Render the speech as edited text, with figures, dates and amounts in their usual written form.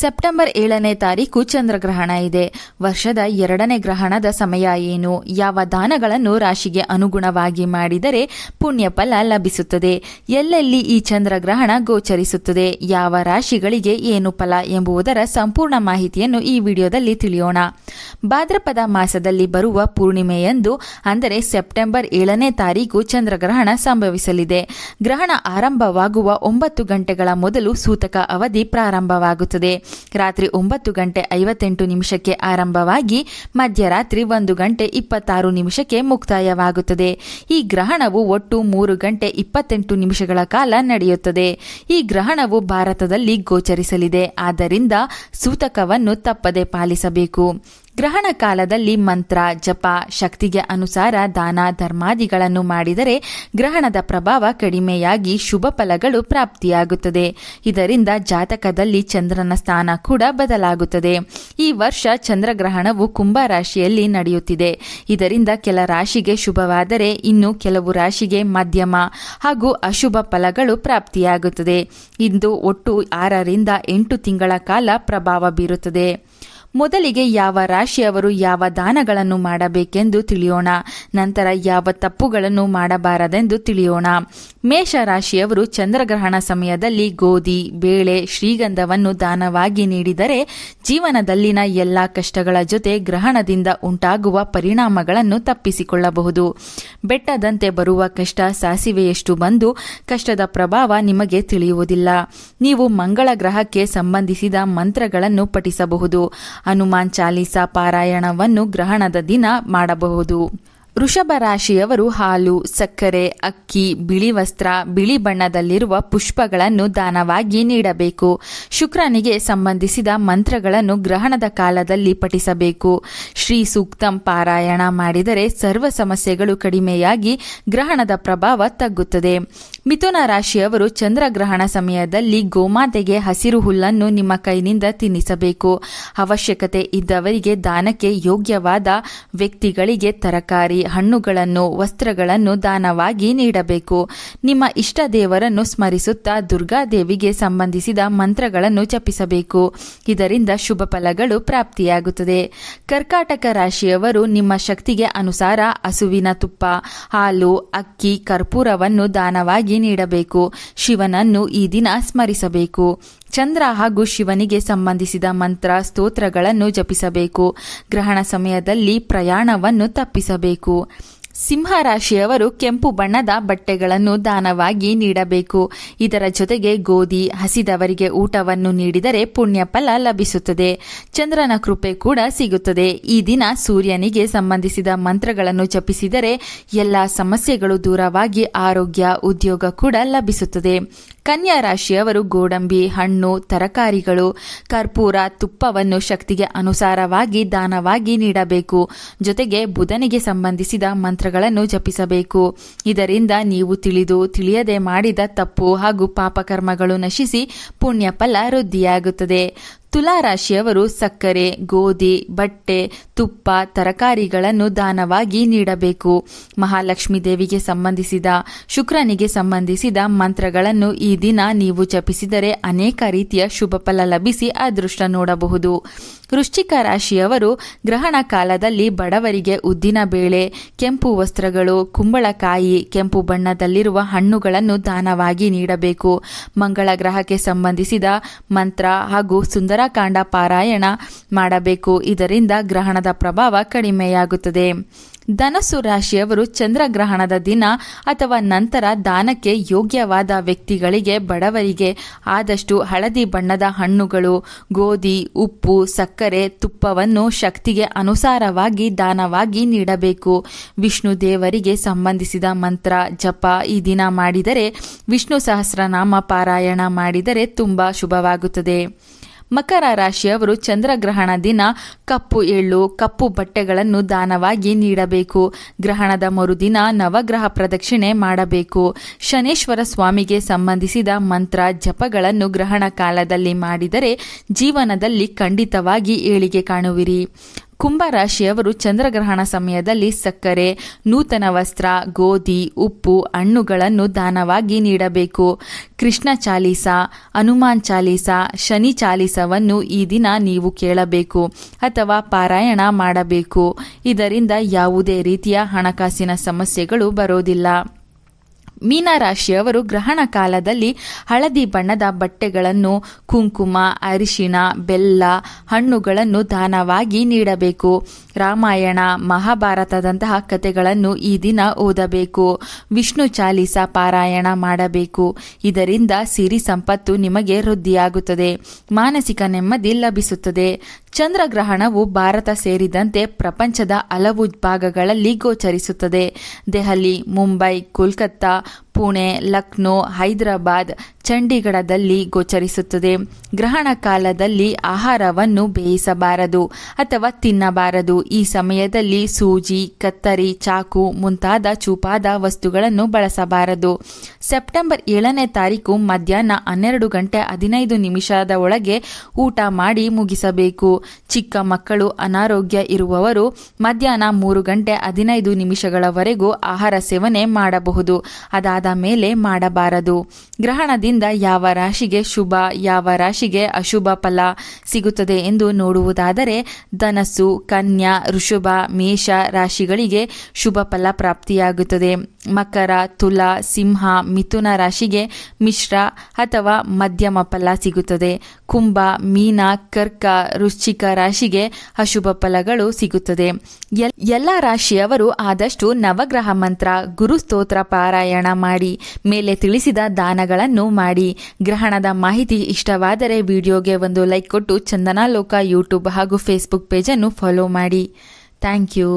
September 7ನೇ ತಾರೀಕು ಚಂದ್ರಗ್ರಹಣ ಇದೆ. ವರ್ಷದ 2ನೇ ಗ್ರಹಣದ ಸಮಯ ಏನು? ಯಾವ ದಾನಗಳನ್ನು ರಾಶಿಗೆ ಅನುಗುಣವಾಗಿ ಮಾಡಿದರೆ ಪುಣ್ಯ ಫಲ ಲಭಿಸುತ್ತದೆ? ಎಲ್ಲೆಲ್ಲಿ ಈ ಚಂದ್ರಗ್ರಹಣ ಗೋಚರಿಸುತ್ತದೆ? ಯಾವ ರಾಶಿಗಳಿಗೆ ಏನು ಫಲ ಎಂಬುದರ ಸಂಪೂರ್ಣ ಮಾಹಿತಿಯನ್ನು ಈ ವಿಡಿಯೋದಲ್ಲಿ ತಿಳಿಯೋಣ. ಭಾದ್ರಪದ ಮಾಸದಲ್ಲಿ ಬರುವ ಪೂರ್ಣಿಮೆಯಂದು ಅಂದರೆ ಸೆಪ್ಟೆಂಬರ್ 7ನೇ ತಾರೀಕು ಚಂದ್ರಗ್ರಹಣ ಸಂಭವಿಸಲಿದೆ. ಗ್ರಹಣ ಆರಂಭವಾಗುವ 9 ಗಂಟೆಗಳ ಮೊದಲು ಸೂತಕ ಅವಧಿ ಪ್ರಾರಂಭವಾಗುತ್ತದೆ. ರಾತ್ರಿ 9:58 ಆರಂಭವಾಗಿ ಮಧ್ಯರಾತ್ರಿ 1:26 ಮುಕ್ತಾಯವಾಗುತ್ತದೆ. ಈ ಗ್ರಹಣವು ಒಟ್ಟು 3:28 ಕಾಲ ನಡೆಯುತ್ತದೆ. ಈ ಗ್ರಹಣವು ಭಾರತದಲ್ಲಿ ಗೋಚರಿಸಲಿದೆ. ಆದ್ದರಿಂದ ಸೂತಕವನ್ನು ತಪ್ಪದೆ ಪಾಲಿಸಬೇಕು. ಗ್ರಹಣ ಕಾಲದಲ್ಲಿ ಮಂತ್ರ, ಜಪ, ಶಕ್ತಿಗೆ ಅನುಸಾರ ದಾನ ಧರ್ಮಾದಿಗಳನ್ನು ಮಾಡಿದರೆ ಗ್ರಹಣದ ಪ್ರಭಾವ ಕಡಿಮೆಯಾಗಿ ಶುಭ ಫಲಗಳು ಪ್ರಾಪ್ತಿಯಾಗುತ್ತದೆ. ಇದರಿಂದ ಜಾತಕದಲ್ಲಿ ಚಂದ್ರನ ಸ್ಥಾನ ಕೂಡ ಬದಲಾಗುತ್ತದೆ. ಈ ವರ್ಷ ಚಂದ್ರಗ್ರಹಣವು ಕುಂಭ ರಾಶಿಯಲ್ಲಿ ನಡೆಯುತ್ತಿದೆ. ಇದರಿಂದ ಕೆಲ ರಾಶಿಗೆ ಶುಭವಾದರೆ ಇನ್ನು ಕೆಲವು ರಾಶಿಗೆ ಮಧ್ಯಮ ಹಾಗೂ ಅಶುಭ ಫಲಗಳು ಪ್ರಾಪ್ತಿಯಾಗುತ್ತದೆ. ಇಂದು ಒಟ್ಟು 6ರಿಂದ 8 ತಿಂಗಳ ಕಾಲ ಪ್ರಭಾವ ಬೀರುತ್ತದೆ. ಮೊದಲಿಗೆ ಯಾವ ರಾಶಿಯವರು ಯಾವ ದಾನಗಳನ್ನು ಮಾಡಬೇಕೆಂದು ತಿಳಿಯೋಣ. ನಂತರ ಯಾವ ತಪ್ಪುಗಳನ್ನು ಮಾಡಬಾರದೆಂದು ತಿಳಿಯೋಣ. ಮೇಷ ರಾಶಿಯವರು ಚಂದ್ರಗ್ರಹಣ ಸಮಯದಲ್ಲಿ ಗೋಧಿ, ಬೇಳೆ, ಶ್ರೀಗಂಧವನ್ನು ದಾನವಾಗಿ ನೀಡಿದರೆ ಜೀವನದಲ್ಲಿನ ಎಲ್ಲ ಕಷ್ಟಗಳ ಜೊತೆ ಗ್ರಹಣದಿಂದ ಉಂಟಾಗುವ ಪರಿಣಾಮಗಳನ್ನು ತಪ್ಪಿಸಿಕೊಳ್ಳಬಹುದು. ಬೆಟ್ಟದಂತೆ ಬರುವ ಕಷ್ಟ ಸಾಸಿವೆಯಷ್ಟು ಬಂದು ಕಷ್ಟದ ಪ್ರಭಾವ ನಿಮಗೆ ತಿಳಿಯುವುದಿಲ್ಲ. ನೀವು ಮಂಗಳ ಗ್ರಹಕ್ಕೆ ಸಂಬಂಧಿಸಿದ ಮಂತ್ರಗಳನ್ನು ಪಠಿಸಬಹುದು. ಹನುಮಾನ್ ಚಾಲೀಸಾ ಪಾರಾಯಣವನ್ನು ಗ್ರಹಣದ ದಿನ ಮಾಡಬಹುದು. ವೃಷಭ ರಾಶಿಯವರು ಹಾಲು, ಸಕ್ಕರೆ, ಅಕ್ಕಿ, ಬಿಳಿ ವಸ್ತ್ರ, ಬಿಳಿ ಬಣ್ಣದಲ್ಲಿರುವ ಪುಷ್ಪಗಳನ್ನು ದಾನವಾಗಿ ನೀಡಬೇಕು. ಶುಕ್ರನಿಗೆ ಸಂಬಂಧಿಸಿದ ಮಂತ್ರಗಳನ್ನು ಗ್ರಹಣದ ಕಾಲದಲ್ಲಿ ಪಠಿಸಬೇಕು. ಶ್ರೀ ಸೂಕ್ತಂ ಪಾರಾಯಣ ಮಾಡಿದರೆ ಸರ್ವ ಸಮಸ್ಯೆಗಳು ಕಡಿಮೆಯಾಗಿ ಗ್ರಹಣದ ಪ್ರಭಾವ ತಗ್ಗುತ್ತದೆ. ಮಿಥುನ ರಾಶಿಯವರು ಚಂದ್ರಗ್ರಹಣ ಸಮಯದಲ್ಲಿ ಗೋಮಾತೆಗೆ ಹಸಿರು ಹುಲ್ಲನ್ನು ನಿಮ್ಮ ಕೈನಿಂದ ತಿನ್ನಿಸಬೇಕು. ಅವಶ್ಯಕತೆ ಇದ್ದವರಿಗೆ ದಾನಕ್ಕೆ ಯೋಗ್ಯವಾದ ವ್ಯಕ್ತಿಗಳಿಗೆ ತರಕಾರಿ, ಹಣ್ಣುಗಳನ್ನು, ವಸ್ತ್ರಗಳನ್ನು ದಾನವಾಗಿ ನೀಡಬೇಕು. ನಿಮ್ಮ ಇಷ್ಟ ದೇವರನ್ನು ಸ್ಮರಿಸುತ್ತಾ ದುರ್ಗಾದೇವಿಗೆ ಸಂಬಂಧಿಸಿದ ಮಂತ್ರಗಳನ್ನು ಜಪಿಸಬೇಕು. ಇದರಿಂದ ಶುಭ ಫಲಗಳು ಪ್ರಾಪ್ತಿಯಾಗುತ್ತದೆ. ಕರ್ಕಾಟಕ ರಾಶಿಯವರು ನಿಮ್ಮ ಶಕ್ತಿಗೆ ಅನುಸಾರ ಹಸುವಿನ ತುಪ್ಪ, ಹಾಲು, ಅಕ್ಕಿ, ಕರ್ಪೂರವನ್ನು ದಾನವಾಗಿ ನೀಡಬೇಕು. ಶಿವನನ್ನು ಈ ದಿನ ಸ್ಮರಿಸಬೇಕು. ಚಂದ್ರ ಹಾಗೂ ಶಿವನಿಗೆ ಸಂಬಂಧಿಸಿದ ಮಂತ್ರ, ಸ್ತೋತ್ರಗಳನ್ನು ಜಪಿಸಬೇಕು. ಗ್ರಹಣ ಸಮಯದಲ್ಲಿ ಪ್ರಯಾಣವನ್ನು ತಪ್ಪಿಸಬೇಕು. ಸಿಂಹ ರಾಶಿಯವರು ಕೆಂಪು ಬಣ್ಣದ ಬಟ್ಟೆಗಳನ್ನು ದಾನವಾಗಿ ನೀಡಬೇಕು. ಇದರ ಜೊತೆಗೆ ಗೋಧಿ, ಹಸಿದವರಿಗೆ ಊಟವನ್ನು ನೀಡಿದರೆ ಪುಣ್ಯ ಫಲ ಲಭಿಸುತ್ತದೆ. ಚಂದ್ರನ ಕೃಪೆ ಕೂಡ ಸಿಗುತ್ತದೆ. ಈ ದಿನ ಸೂರ್ಯನಿಗೆ ಸಂಬಂಧಿಸಿದ ಮಂತ್ರಗಳನ್ನು ಜಪಿಸಿದರೆ ಎಲ್ಲ ಸಮಸ್ಯೆಗಳು ದೂರವಾಗಿ ಆರೋಗ್ಯ, ಉದ್ಯೋಗ ಕೂಡ ಲಭಿಸುತ್ತದೆ. ಕನ್ಯಾ ರಾಶಿಯವರು ಗೋಡಂಬಿ, ಹಣ್ಣು, ತರಕಾರಿಗಳು, ಕರ್ಪೂರ, ತುಪ್ಪವನ್ನು ಶಕ್ತಿಗೆ ಅನುಸಾರವಾಗಿ ದಾನವಾಗಿ ನೀಡಬೇಕು. ಜೊತೆಗೆ ಬುಧನಿಗೆ ಸಂಬಂಧಿಸಿದ ಮಂತ್ರಗಳನ್ನು ಜಪಿಸಬೇಕು. ಇದರಿಂದ ನೀವು ತಿಳಿಯದೆ ಮಾಡಿದ ತಪ್ಪು ಹಾಗೂ ಪಾಪಕರ್ಮಗಳು ನಶಿಸಿ ಪುಣ್ಯ ಫಲ ವೃದ್ಧಿಯಾಗುತ್ತದೆ. ತುಲಾ ರಾಶಿಯವರು ಸಕ್ಕರೆ, ಗೋಧಿ, ಬಟ್ಟೆ, ತುಪ್ಪ, ತರಕಾರಿಗಳನ್ನು ದಾನವಾಗಿ ನೀಡಬೇಕು. ಮಹಾಲಕ್ಷ್ಮೀ ದೇವಿಗೆ ಸಂಬಂಧಿಸಿದ, ಶುಕ್ರನಿಗೆ ಸಂಬಂಧಿಸಿದ ಮಂತ್ರಗಳನ್ನು ಈ ದಿನ ನೀವು ಜಪಿಸಿದರೆ ಅನೇಕ ರೀತಿಯ ಶುಭ ಫಲ ಲಭಿಸಿ ಅದೃಷ್ಟ ನೋಡಬಹುದು. ವೃಶ್ಚಿಕ ರಾಶಿಯವರು ಗ್ರಹಣ ಕಾಲದಲ್ಲಿ ಬಡವರಿಗೆ ಉದ್ದಿನ ಬೇಳೆ, ಕೆಂಪು ವಸ್ತ್ರಗಳು, ಕುಂಬಳಕಾಯಿ, ಕೆಂಪು ಬಣ್ಣದಲ್ಲಿರುವ ಹಣ್ಣುಗಳನ್ನು ದಾನವಾಗಿ ನೀಡಬೇಕು. ಮಂಗಳ ಗ್ರಹಕ್ಕೆ ಸಂಬಂಧಿಸಿದ ಮಂತ್ರ ಹಾಗೂ ಸುಂದರಕಾಂಡ ಪಾರಾಯಣ ಮಾಡಬೇಕು. ಇದರಿಂದ ಗ್ರಹಣದ ಪ್ರಭಾವ ಕಡಿಮೆಯಾಗುತ್ತದೆ. ಧನಸ್ಸು ರಾಶಿಯವರು ಚಂದ್ರಗ್ರಹಣದ ದಿನ ಅಥವಾ ನಂತರ ದಾನಕ್ಕೆ ಯೋಗ್ಯವಾದ ವ್ಯಕ್ತಿಗಳಿಗೆ, ಬಡವರಿಗೆ ಆದಷ್ಟು ಹಳದಿ ಬಣ್ಣದ ಹಣ್ಣುಗಳು, ಗೋಧಿ, ಉಪ್ಪು, ಸಕ್ಕರೆ, ತುಪ್ಪವನ್ನು ಶಕ್ತಿಗೆ ಅನುಸಾರವಾಗಿ ದಾನವಾಗಿ ನೀಡಬೇಕು. ವಿಷ್ಣು ದೇವರಿಗೆ ಸಂಬಂಧಿಸಿದ ಮಂತ್ರ ಜಪ ಈ ದಿನ ಮಾಡಿದರೆ, ವಿಷ್ಣು ಸಹಸ್ರನಾಮ ಪಾರಾಯಣ ಮಾಡಿದರೆ ತುಂಬಾ ಶುಭವಾಗುತ್ತದೆ. ಮಕರ ರಾಶಿಯವರು ಚಂದ್ರಗ್ರಹಣ ದಿನ ಕಪ್ಪು ಎಳ್ಳು, ಕಪ್ಪು ಬಟ್ಟೆಗಳನ್ನು ದಾನವಾಗಿ ನೀಡಬೇಕು. ಗ್ರಹಣದ ಮರುದಿನ ನವಗ್ರಹ ಪ್ರದಕ್ಷಿಣೆ ಮಾಡಬೇಕು. ಶನೇಶ್ವರ ಸ್ವಾಮಿಗೆ ಸಂಬಂಧಿಸಿದ ಮಂತ್ರ ಜಪಗಳನ್ನು ಗ್ರಹಣ ಕಾಲದಲ್ಲಿ ಮಾಡಿದರೆ ಜೀವನದಲ್ಲಿ ಖಂಡಿತವಾಗಿ ಏಳಿಗೆ ಕಾಣುವಿರಿ. ಕುಂಭ ರಾಶಿಯವರು ಚಂದ್ರಗ್ರಹಣ ಸಮಯದಲ್ಲಿ ಸಕ್ಕರೆ, ನೂತನ ವಸ್ತ್ರ, ಗೋಧಿ, ಉಪ್ಪು, ಹಣ್ಣುಗಳನ್ನು ದಾನವಾಗಿ ನೀಡಬೇಕು. ಕೃಷ್ಣ ಚಾಲೀಸ, ಹನುಮಾನ್ ಚಾಲೀಸ, ಶನಿ ಚಾಲೀಸವನ್ನು ಈ ದಿನ ನೀವು ಕೇಳಬೇಕು ಅಥವಾ ಪಾರಾಯಣ ಮಾಡಬೇಕು. ಇದರಿಂದ ಯಾವುದೇ ರೀತಿಯ ಹಣಕಾಸಿನ ಸಮಸ್ಯೆಗಳು ಬರೋದಿಲ್ಲ. ಮೀನರಾಶಿಯವರು ಗ್ರಹಣ ಕಾಲದಲ್ಲಿ ಹಳದಿ ಬಣ್ಣದ ಬಟ್ಟೆಗಳನ್ನು, ಕುಂಕುಮ, ಅರಿಶಿಣ, ಬೆಲ್ಲ, ಹಣ್ಣುಗಳನ್ನು ದಾನವಾಗಿ ನೀಡಬೇಕು. ರಾಮಾಯಣ, ಮಹಾಭಾರತದಂತಹ ಕಥೆಗಳನ್ನು ಈ ದಿನ ಓದಬೇಕು. ವಿಷ್ಣು ಚಾಲೀಸ ಪಾರಾಯಣ ಮಾಡಬೇಕು. ಇದರಿಂದ ಸಿರಿ ಸಂಪತ್ತು ನಿಮಗೆ ವೃದ್ಧಿಯಾಗುತ್ತದೆ, ಮಾನಸಿಕ ನೆಮ್ಮದಿ ಲಭಿಸುತ್ತದೆ. ಚಂದ್ರಗ್ರಹಣವು ಭಾರತ ಸೇರಿದಂತೆ ಪ್ರಪಂಚದ ಹಲವು ಭಾಗಗಳಲ್ಲಿ ಗೋಚರಿಸುತ್ತದೆ. ದೆಹಲಿ, ಮುಂಬೈ, ಕೋಲ್ಕತ್ತಾ, ಪುಣೆ, ಲಕ್ನೋ, ಹೈದರಾಬಾದ್, ಚಂಡೀಗಢದಲ್ಲಿ ಗೋಚರಿಸುತ್ತದೆ. ಗ್ರಹಣ ಕಾಲದಲ್ಲಿ ಆಹಾರವನ್ನು ಬೇಯಿಸಬಾರದು ಅಥವಾ ತಿನ್ನಬಾರದು. ಈ ಸಮಯದಲ್ಲಿ ಸೂಜಿ, ಕತ್ತರಿ, ಚಾಕು ಮುಂತಾದ ಚೂಪಾದ ವಸ್ತುಗಳನ್ನು ಬಳಸಬಾರದು. ಸೆಪ್ಟೆಂಬರ್ 7ನೇ ತಾರೀಕು ಮಧ್ಯಾಹ್ನ 12:15 ಒಳಗೆ ಊಟ ಮಾಡಿ ಮುಗಿಸಬೇಕು. ಚಿಕ್ಕ ಮಕ್ಕಳು, ಅನಾರೋಗ್ಯ ಇರುವವರು ಮಧ್ಯಾಹ್ನ 3:15 ಆಹಾರ ಸೇವನೆ ಮಾಡಬಹುದು. ಅದಾದ ಮೇಲೆ ಮಾಡಬಾರದು. ಗ್ರಹಣದಿಂದ ಯಾವ ರಾಶಿಗೆ ಶುಭ, ಯಾವ ರಾಶಿಗೆ ಅಶುಭ ಫಲ ಸಿಗುತ್ತದೆ ಎಂದು ನೋಡುವುದಾದರೆ ಧನಸ್ಸು, ಕನ್ಯಾ, ಋಷಭ, ಮೇಷ ರಾಶಿಗಳಿಗೆ ಶುಭ ಫಲ ಪ್ರಾಪ್ತಿಯಾಗುತ್ತದೆ. ಮಕರ, ತುಲಾ, ಸಿಂಹ, ಮಿಥುನ ರಾಶಿಗೆ ಮಿಶ್ರ ಅಥವಾ ಮಧ್ಯಮ ಫಲ ಸಿಗುತ್ತದೆ. ಕುಂಭ, ಮೀನ, ಕರ್ಕ, ವೃಶ್ಚಿಕ ರಾಶಿಗೆ ಅಶುಭ ಫಲಗಳು ಸಿಗುತ್ತದೆ. ಎಲ್ಲ ರಾಶಿಯವರು ಆದಷ್ಟು ನವಗ್ರಹ ಮಂತ್ರ, ಗುರುಸ್ತೋತ್ರ ಪಾರಾಯಣ ಮಾಡಿ, ಮೇಲೆ ತಿಳಿಸಿದ ದಾನಗಳನ್ನು ಮಾಡಿ. ಗ್ರಹಣದ ಮಾಹಿತಿ ಇಷ್ಟವಾದರೆ ವಿಡಿಯೋಗೆ ಒಂದು ಲೈಕ್ ಕೊಟ್ಟು ಚಂದನಾ ಲೋಕ ಯೂಟ್ಯೂಬ್ ಹಾಗೂ ಫೇಸ್ಬುಕ್ ಪೇಜನ್ನು ಫಾಲೋ ಮಾಡಿ. Thank you.